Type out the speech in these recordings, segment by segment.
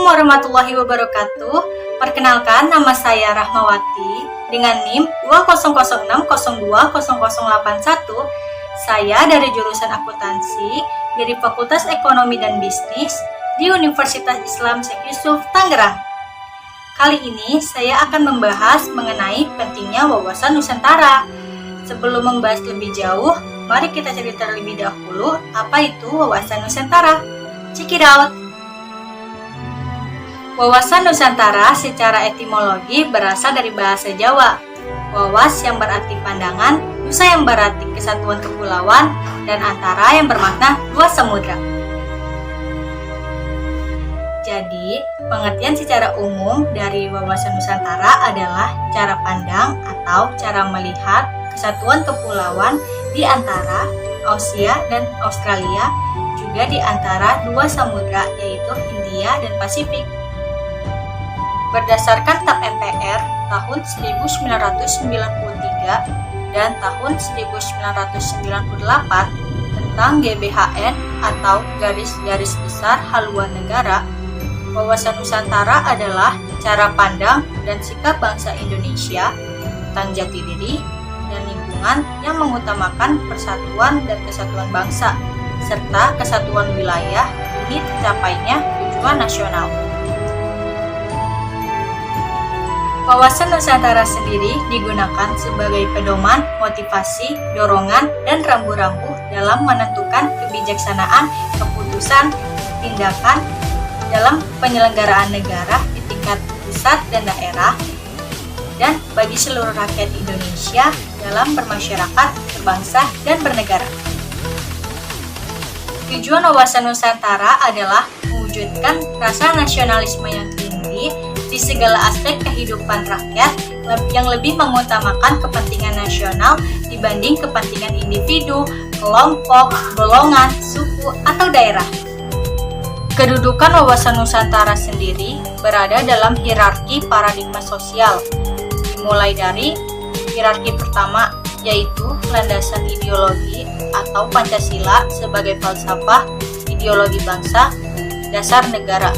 warahmatullahi wabarakatuh. Perkenalkan, nama saya Rahmawati dengan NIM 2006020081. Saya dari jurusan akuntansi dari Fakultas Ekonomi dan Bisnis di Universitas Islam Syekh Yusuf, Tangerang. Kali ini saya akan membahas mengenai pentingnya wawasan Nusantara. Sebelum membahas lebih jauh, mari kita cerita terlebih dahulu apa itu wawasan Nusantara. Check it out! Wawasan Nusantara secara etimologi berasal dari bahasa Jawa. Wawas yang berarti pandangan, nusa yang berarti kesatuan kepulauan, dan antara yang bermakna luas samudra. Jadi, pengertian secara umum dari wawasan Nusantara adalah cara pandang atau cara melihat kesatuan kepulauan di antara Asia dan Australia, juga di antara dua samudra yaitu Hindia dan Pasifik. Berdasarkan TAP MPR tahun 1993 dan tahun 1998 tentang GBHN atau Garis-Garis Besar Haluan Negara, wawasan Nusantara adalah cara pandang dan sikap bangsa Indonesia tentang jati diri dan lingkungan yang mengutamakan persatuan dan kesatuan bangsa, serta kesatuan wilayah demi tercapainya tujuan nasional. Wawasan Nusantara sendiri digunakan sebagai pedoman, motivasi, dorongan, dan rambu-rambu dalam menentukan kebijaksanaan, keputusan, tindakan dalam penyelenggaraan negara di tingkat pusat dan daerah, dan bagi seluruh rakyat Indonesia dalam bermasyarakat, berbangsa, dan bernegara. Tujuan wawasan Nusantara adalah mewujudkan rasa nasionalisme yang tinggi di segala aspek kehidupan rakyat yang lebih mengutamakan kepentingan nasional dibanding kepentingan individu, kelompok, golongan, suku, atau daerah. Kedudukan wawasan Nusantara sendiri berada dalam hierarki paradigma sosial, dimulai dari hierarki pertama, yaitu landasan ideologi atau Pancasila sebagai falsafah ideologi bangsa, dasar negara.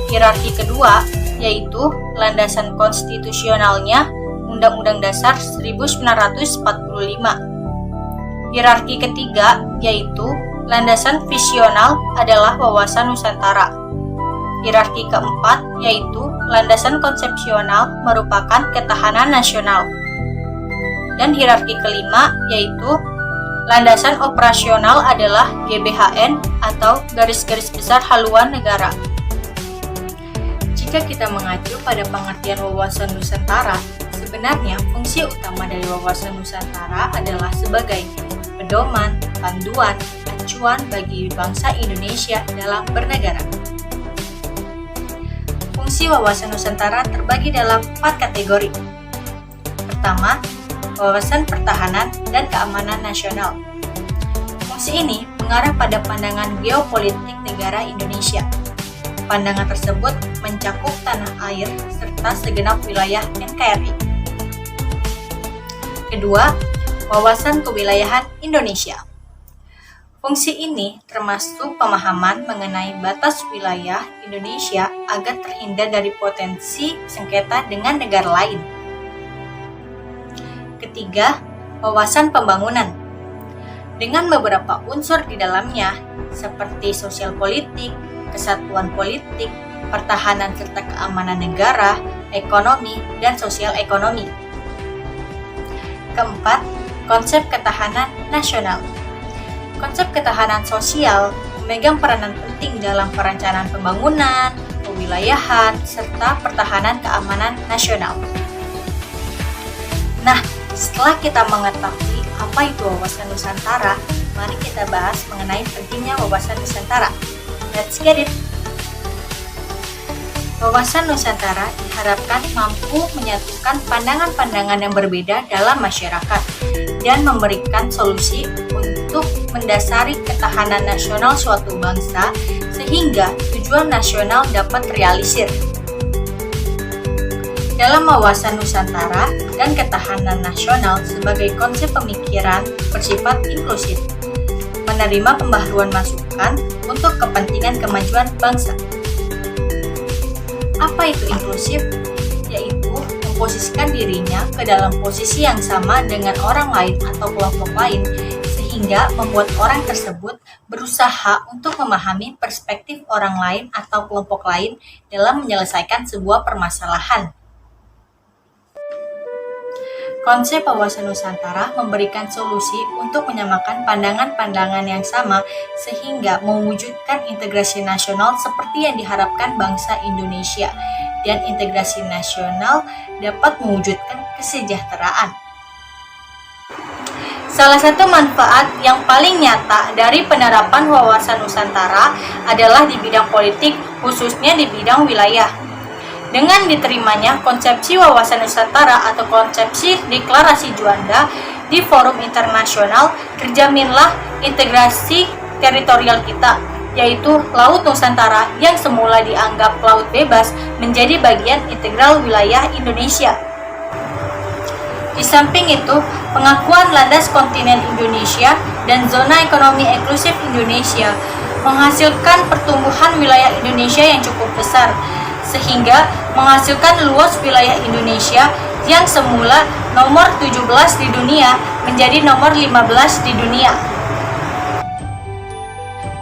Hierarki kedua, yaitu landasan konstitusionalnya Undang-Undang Dasar 1945. Hierarki ketiga, yaitu landasan visional adalah wawasan Nusantara. Hierarki keempat, yaitu landasan konsepsional merupakan ketahanan nasional. Dan hierarki kelima, yaitu landasan operasional adalah GBHN atau Garis-Garis Besar Haluan Negara. Jika kita mengacu pada pengertian wawasan Nusantara, sebenarnya fungsi utama dari wawasan Nusantara adalah sebagai pedoman, panduan, acuan bagi bangsa Indonesia dalam bernegara. Fungsi wawasan Nusantara terbagi dalam 4 kategori. Pertama, wawasan pertahanan dan keamanan nasional. Fungsi ini mengarah pada pandangan geopolitik negara Indonesia. Pandangan tersebut mencakup tanah air serta segenap wilayah NKRI. Kedua, wawasan kewilayahan Indonesia. Fungsi ini termasuk pemahaman mengenai batas wilayah Indonesia agar terhindar dari potensi sengketa dengan negara lain. Ketiga, wawasan pembangunan. Dengan beberapa unsur di dalamnya, seperti sosial politik, kesatuan politik, pertahanan serta keamanan negara, ekonomi, dan sosial ekonomi. Keempat, konsep ketahanan nasional. Konsep ketahanan sosial memegang peranan penting dalam perencanaan pembangunan, kewilayahan, serta pertahanan keamanan nasional. Nah, setelah kita mengetahui apa itu wawasan Nusantara, mari kita bahas mengenai pentingnya wawasan Nusantara. Let's get it! Wawasan Nusantara diharapkan mampu menyatukan pandangan-pandangan yang berbeda dalam masyarakat dan memberikan solusi untuk mendasari ketahanan nasional suatu bangsa sehingga tujuan nasional dapat terrealisir. Dalam wawasan Nusantara dan ketahanan nasional sebagai konsep pemikiran bersifat inklusif, menerima pembaharuan masukan untuk kepentingan kemajuan bangsa. Apa itu inklusif? Yaitu memposisikan dirinya ke dalam posisi yang sama dengan orang lain atau kelompok lain, sehingga membuat orang tersebut berusaha untuk memahami perspektif orang lain atau kelompok lain dalam menyelesaikan sebuah permasalahan. Konsep wawasan Nusantara memberikan solusi untuk menyamakan pandangan-pandangan yang sama sehingga mewujudkan integrasi nasional seperti yang diharapkan bangsa Indonesia, dan integrasi nasional dapat mewujudkan kesejahteraan. Salah satu manfaat yang paling nyata dari penerapan wawasan Nusantara adalah di bidang politik, khususnya di bidang wilayah. Dengan diterimanya konsepsi wawasan Nusantara atau konsepsi deklarasi Juanda di forum internasional, terjaminlah integrasi teritorial kita, yaitu Laut Nusantara yang semula dianggap laut bebas menjadi bagian integral wilayah Indonesia. Di samping itu, pengakuan landas kontinen Indonesia dan zona ekonomi eksklusif Indonesia menghasilkan pertumbuhan wilayah Indonesia yang cukup besar, sehingga menghasilkan luas wilayah Indonesia yang semula nomor 17 di dunia menjadi nomor 15 di dunia.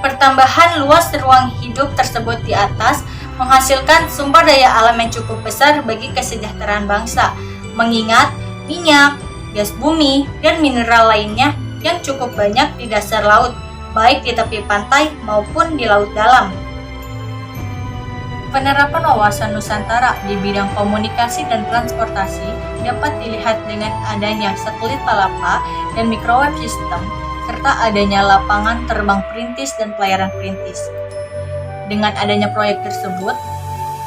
Pertambahan luas ruang hidup tersebut di atas menghasilkan sumber daya alam yang cukup besar bagi kesejahteraan bangsa, mengingat minyak, gas bumi, dan mineral lainnya yang cukup banyak di dasar laut, baik di tepi pantai maupun di laut dalam. Penerapan wawasan Nusantara di bidang komunikasi dan transportasi dapat dilihat dengan adanya satelit palapa dan microwave system, serta adanya lapangan terbang perintis dan pelayaran perintis. Dengan adanya proyek tersebut,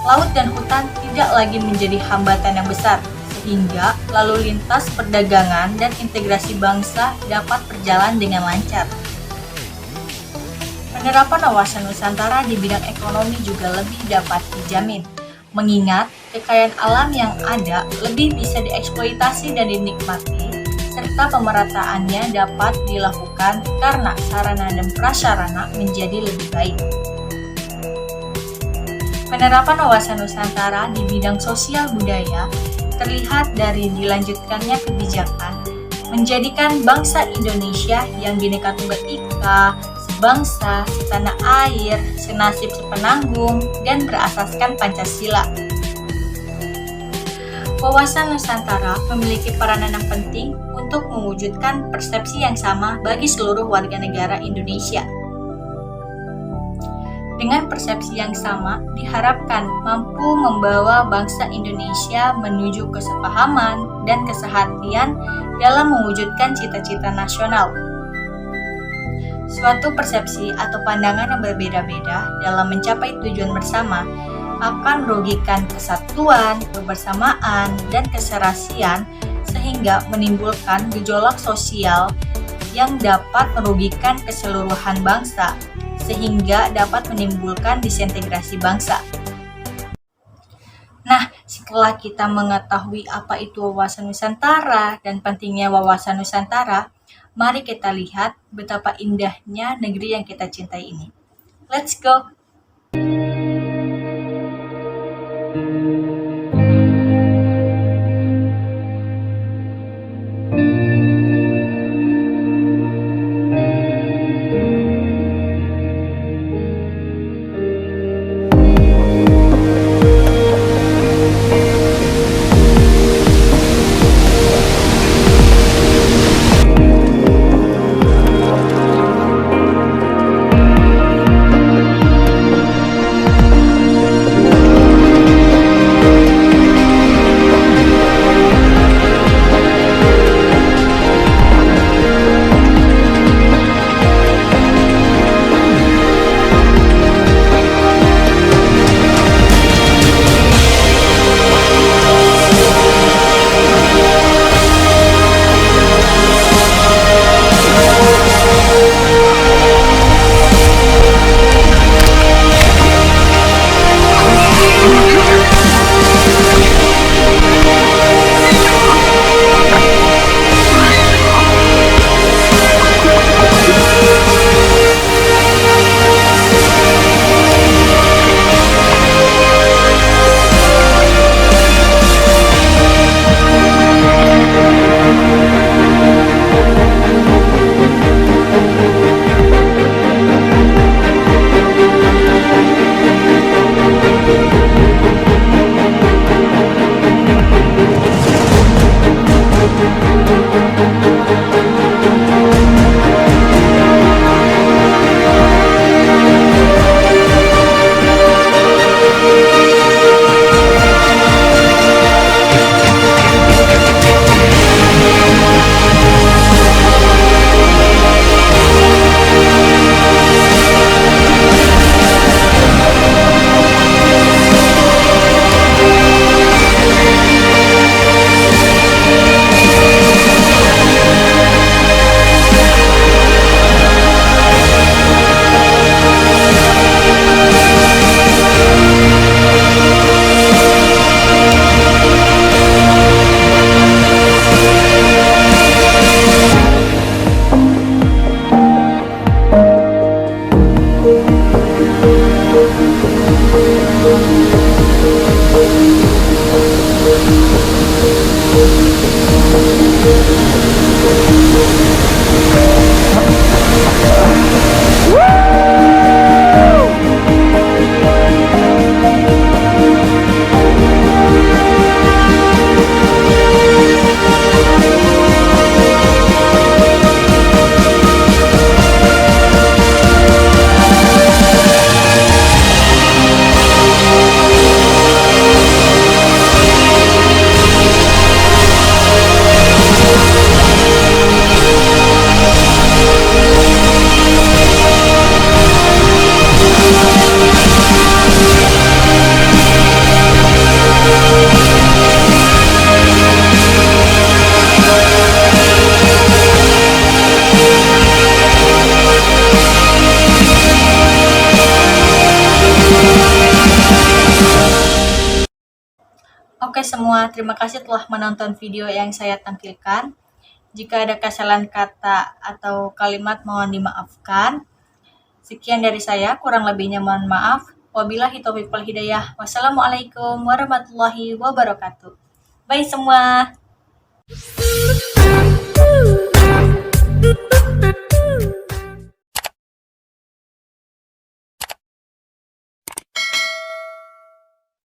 laut dan hutan tidak lagi menjadi hambatan yang besar, sehingga lalu lintas perdagangan dan integrasi bangsa dapat berjalan dengan lancar. Penerapan wawasan Nusantara di bidang ekonomi juga lebih dapat dijamin, mengingat kekayaan alam yang ada lebih bisa dieksploitasi dan dinikmati, serta pemerataannya dapat dilakukan karena sarana dan prasarana menjadi lebih baik. Penerapan wawasan Nusantara di bidang sosial budaya terlihat dari dilanjutkannya kebijakan menjadikan bangsa Indonesia yang Bhinneka Tunggal Ika, sebangsa, setanah air, senasib sepenanggung, dan berasaskan Pancasila. Wawasan Nusantara memiliki peranan yang penting untuk mewujudkan persepsi yang sama bagi seluruh warga negara Indonesia. Dengan persepsi yang sama, diharapkan mampu membawa bangsa Indonesia menuju kesepahaman dan kesehatian dalam mewujudkan cita-cita nasional. Suatu persepsi atau pandangan yang berbeda-beda dalam mencapai tujuan bersama akan merugikan kesatuan, kebersamaan, dan keserasian sehingga menimbulkan gejolak sosial yang dapat merugikan keseluruhan bangsa, sehingga dapat menimbulkan disintegrasi bangsa. Nah, setelah kita mengetahui apa itu wawasan Nusantara dan pentingnya wawasan Nusantara, mari kita lihat betapa indahnya negeri yang kita cintai ini. Let's go! Oke semua, terima kasih telah menonton video yang saya tampilkan. Jika ada kesalahan kata atau kalimat mohon dimaafkan. Sekian dari saya, kurang lebihnya mohon maaf. Wabillahi taufiq wal hidayah. Wassalamualaikum warahmatullahi wabarakatuh. Bye semua.